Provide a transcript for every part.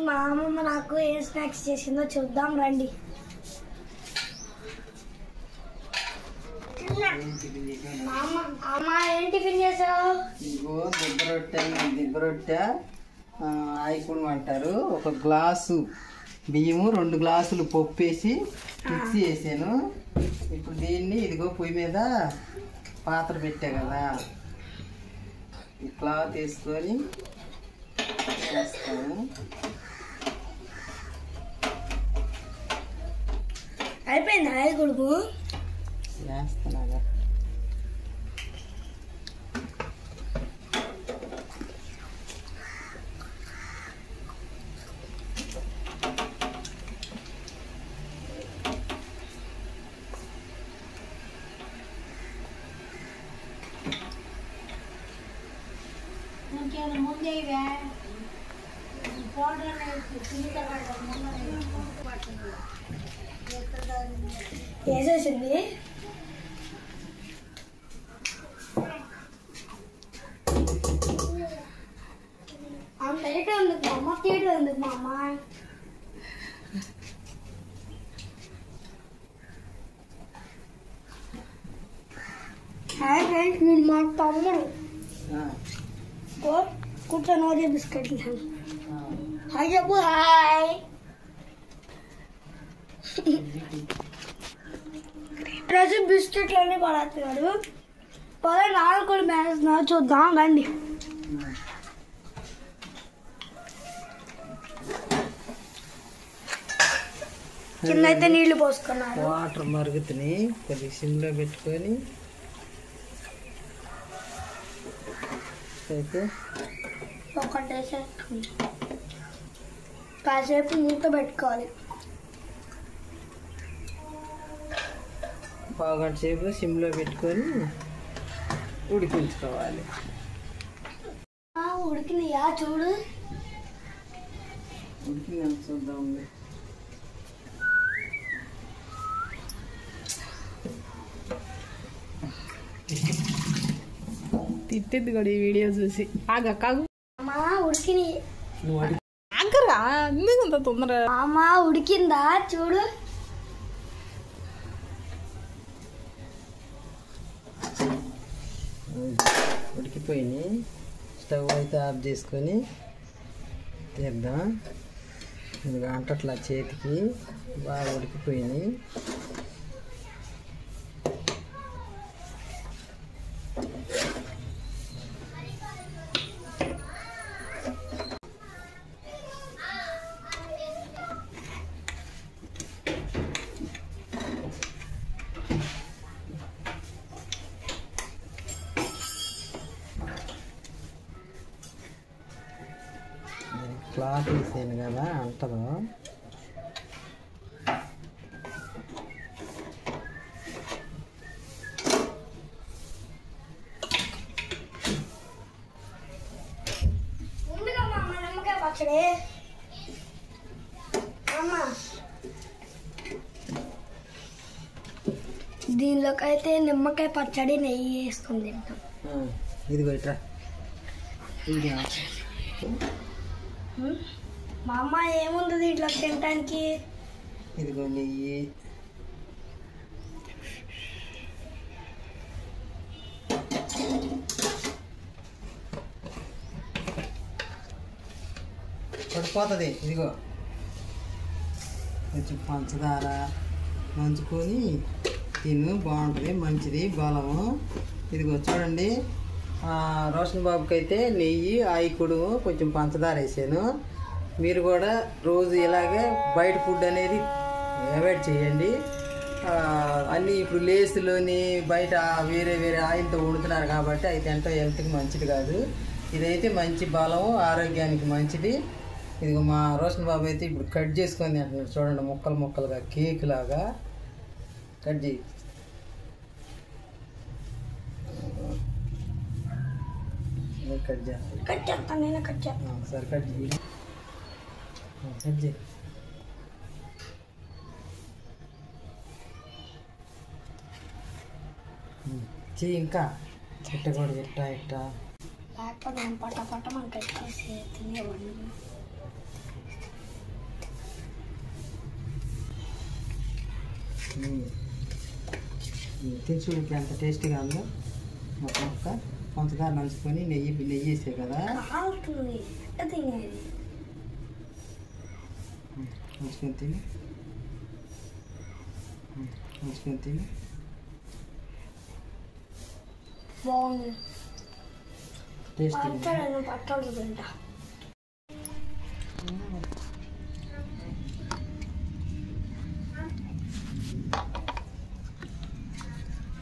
మా అమ్మమ్మ నాకు ఏం స్నాక్స్ చేసిందో చూద్దాం రండి. అమ్మ ఏం టిఫిన్ చేసావు? ఇదిగో దిబ్బ రొట్టె ఆయికుడు అంటారు. ఒక గ్లాసు బియ్యము 2 గ్లాసులు పప్పు వేసి మిక్సీ వేసాను. ఇప్పుడు దీన్ని ఇదిగో పొయ్యి మీద పాత్ర పెట్టా కదా, ఈ క్లాత్ వేసుకొని వేస్తాను. అయిపోయింది ఆయికుడుకు వేస్తాను. వేసేసింది. బయట ఉంది మా అమ్మ, తీయడం ఉంది మా అమ్మ. హాయ్ ఫ్రెండ్స్, మీరు మా తమ్ముడు కూర్చొని ఓరియో బిస్కెట్లు. హాయ్ చెప్పు. హాయ్. రోజు బిస్కెట్లు అన్నీ పడుతున్నాడు. పద 4 మ్యాచ్ చూద్దాం రండి. కింద అయితే నీళ్లు పోసుకున్నారు. వాటర్ మరుగుతున్నాయి. కొద్దిగా సిమ్లో పెట్టుకొని అయితే ఒకటేసే కాసేపు మూత పెట్టుకోవాలి. పావుగంట సేపు సిమ్లో పెట్టుకొని ఉడికించుకోవాలి. ఉడికినాయా చూడు. ఉడికిందని చూద్దాం. తిట్టేది కూడా ఈ వీడియో చూసి. ఆగక్కాగు ఉడికినాయి. ఆగరా, ఎందుకంత తొందర? అమ్మా ఉడికిందా చూడు. ఉడికిపోయినాయి. స్టవ్ అయితే ఆఫ్ చేసుకొని తీద్దాం. ఇది అంటట్లా చేతికి బాగా ఉడికిపోయినాయి. క్లాత్ వేసాను కదా అంటదు. నిమ్మకాయ పచ్చడి అమ్మా. దీనిలోకి అయితే నిమ్మకాయ పచ్చడి నెయ్యి వేసుకుని తింటాం. ఇది బయట మా అమ్మ ఏముంది దీంట్లో తినటానికి? ఇదిగో నెయ్యి, పడిపోతుంది. ఇదిగో కొంచెం పంచదార నంచుకొని తిను, బాగుంటుంది, మంచిది, బలము. ఇదిగో చూడండి, రోషన్ బాబుకి అయితే నెయ్యి, ఆయికుడు, కొంచెం పంచదార వేసాను. మీరు కూడా రోజు ఇలాగే బయట ఫుడ్ అనేది అవాయిడ్ చేయండి. అన్నీ ఇప్పుడు లేసులోని బయట వేరే వేరే ఆయిల్తో వండుతున్నారు కాబట్టి అది తింటే హెల్త్కి మంచిది కాదు. ఇదైతే మంచి బలము, ఆరోగ్యానికి మంచిది. ఇదిగో మా రోషన్ బాబు అయితే ఇప్పుడు కట్ చేసుకొని తింటున్నాడు. చూడండి, ముక్కలు ముక్కలుగా కేక్ లాగా కట్ చేయి. కట్ చేస్తాను. కట్ చేస్తాను, నేను కట్ చేస్తాను. సరే కట్ చేయి, కట్ చేయి. చెయ్యి, ఇంకా పెట్టకూడదు. ఇట్టా లేకపోతే పట్ట పట్ట మనం కట్ చేసి తినేవాడిని. తినడానికి ఎంత టేస్టీగా ఉందో మొక్క పంచదార నంచుకొని నెయ్యి వేసే కదా నంచుకొని తిని బాగుంది. టేస్టీ పచ్చడి తింటా.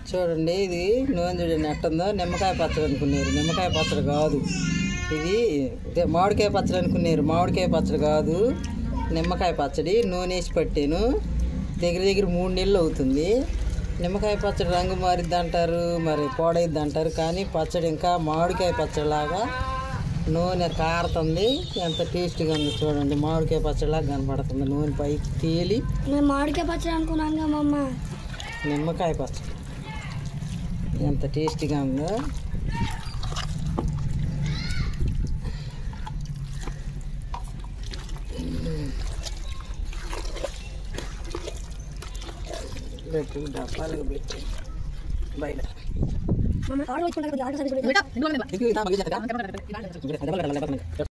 చూడండి, ఇది నూనె చూడండి ఎట్టుందో. నిమ్మకాయ పచ్చడి అనుకున్నారు, నిమ్మకాయ పచ్చడి కాదు ఇది. మామిడికాయ పచ్చడి అనుకున్నారు, మామిడికాయ పచ్చడి కాదు, నిమ్మకాయ పచ్చడి. నూనె వేసి పట్టాను, దగ్గర 3 నెలలు అవుతుంది. నిమ్మకాయ పచ్చడి రంగు మారిద్ది అంటారు, మరి పాడైద్ది అంటారు, కానీ పచ్చడి ఇంకా మామిడికాయ పచ్చడిలాగా నూనె కారుతుంది. ఎంత టేస్టీగా ఉంది చూడండి, మామిడికాయ పచ్చడిలాగా కనపడుతుంది. నూనె పైకి తేలి. నేను మామిడికాయ పచ్చడి అనుకున్నాను కదా అమ్మ. నిమ్మకాయ పచ్చడి ఎంత టేస్టీగా ఉందో. పెట్టి డబ్బాలకు పెట్టి బయట